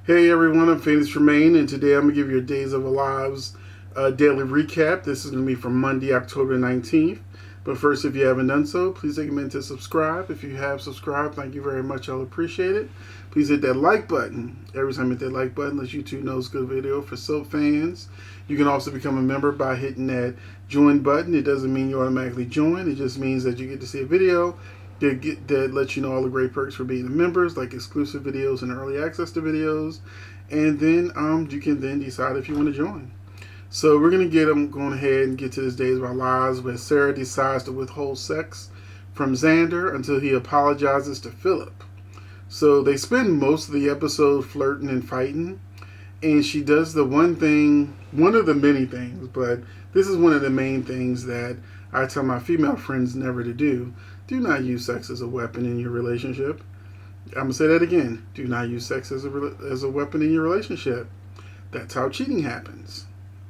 Hey everyone, I'm Tremayne, and today I'm going to give you a Days of Our Lives daily recap. This is going to be from Monday, October 19th. But first, if you haven't done so, please take a minute to subscribe. If you have subscribed, thank you very much. I'll appreciate it. Please hit that like button. Every time you hit that like button, lets YouTube know it's a good video for soap fans. You can also become a member by hitting that join button. It doesn't mean you automatically join. It just means that you get to see a video that lets you know all the great perks for being a members, like exclusive videos and early access to videos. And then you can then decide if you want to join. So we're going to going ahead and get to this Days of Our Lives where Sarah decides to withhold sex from Xander until he apologizes to Philip. So they spend most of the episode flirting and fighting. And she does the one thing, one of the many things, but this is one of the main things that I tell my female friends never to do. Do not use sex as a weapon in your relationship. I'm going to say that again. Do not use sex as a weapon in your relationship. That's how cheating happens.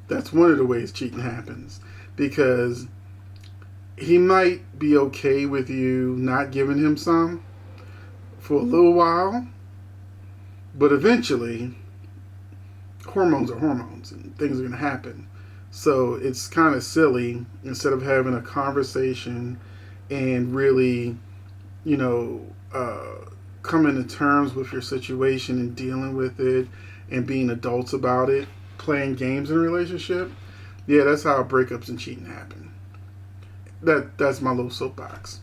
That's one of the ways cheating happens. Because he might be okay with you not giving him some for a little while, but eventually hormones are hormones and things are going to happen. So it's kind of silly, instead of having a conversation and really, coming to terms with your situation and dealing with it and being adults about it, playing games in a relationship. Yeah, that's how breakups and cheating happen. That's my little soapbox.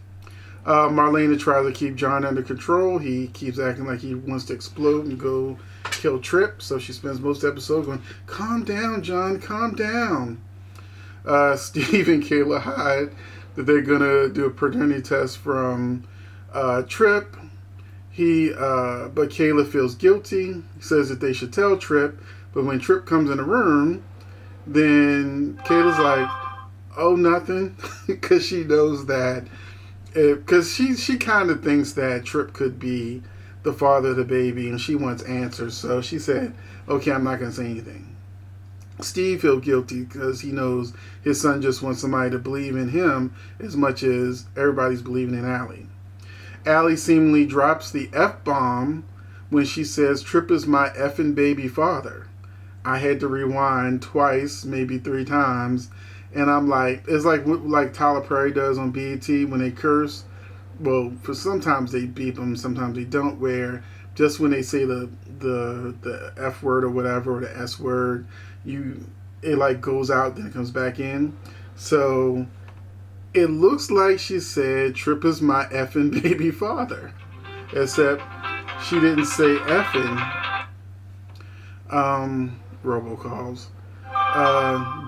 Marlena tries to keep John under control. He keeps acting like he wants to explode and go kill Trip. So she spends most of the episode going, "Calm down, John, calm down." Steve and Kayla hide that they're going to do a paternity test from Trip. But Kayla feels guilty. He says that they should tell Trip. But when Trip comes in the room, then Kayla's like, "Oh, nothing," because she knows that. Because she kind of thinks that Trip could be the father of the baby, and she wants answers. So she said, "Okay, I'm not going to say anything." Steve feels guilty because he knows his son just wants somebody to believe in him as much as everybody's believing in Allie. Allie seemingly drops the F-bomb when she says, "Trip is my effing baby father." I had to rewind twice, maybe 3 times. And I'm like, it's like Tyler Perry does on BET when they curse. Well, for sometimes they beep them, sometimes they don't. Where just when they say the F word or whatever, or the S word, it like goes out, then it comes back in. So it looks like she said, "Trip is my effing baby father," except she didn't say effing. Robocalls.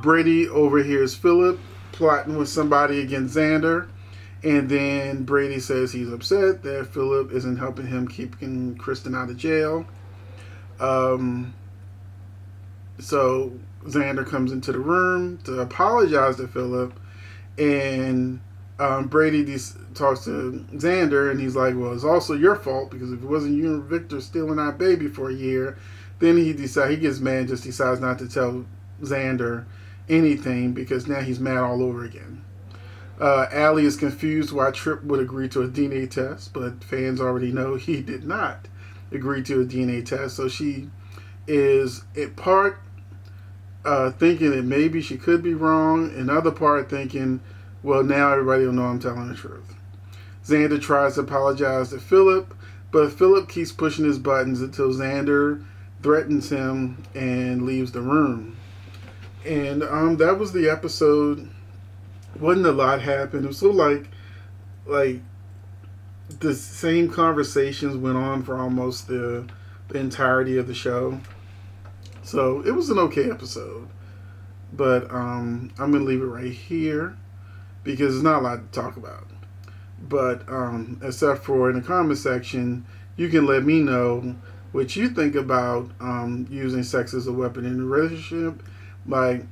Brady overhears Philip plotting with somebody against Xander, and then Brady says he's upset that Philip isn't helping him keeping Kristen out of jail. So Xander comes into the room to apologize to Philip, and Brady talks to Xander, and he's like, "Well, it's also your fault, because if it wasn't you and Victor stealing our baby for a year." Then he gets mad and just decides not to tell Xander anything, because now he's mad all over again. Allie is confused why Trip would agree to a DNA test, but fans already know he did not agree to a DNA test. So she is in part thinking that maybe she could be wrong, and other part thinking, well, now everybody will know I'm telling the truth. Xander tries to apologize to Philip, but Philip keeps pushing his buttons until Xander threatens him and leaves the room. And that was the episode. Wasn't a lot happened. It was so like the same conversations went on for almost the entirety of the show. So it was an okay episode. But I'm gonna leave it right here because there's not a lot to talk about. But except for in the comment section, you can let me know what you think about using sex as a weapon in a relationship. Like,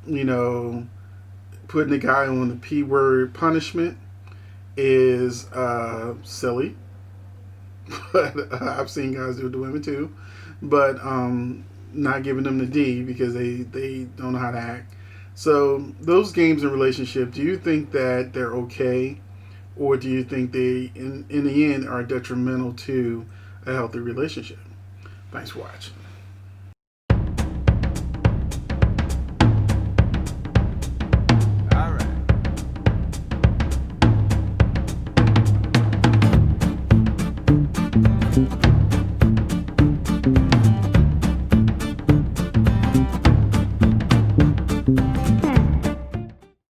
putting a guy on the P word punishment is silly. But I've seen guys do it to women too. But not giving them the D because they don't know how to act. So those games in relationship, do you think that they're okay? Or do you think they, in the end, are detrimental to a healthy relationship? Thanks for watching.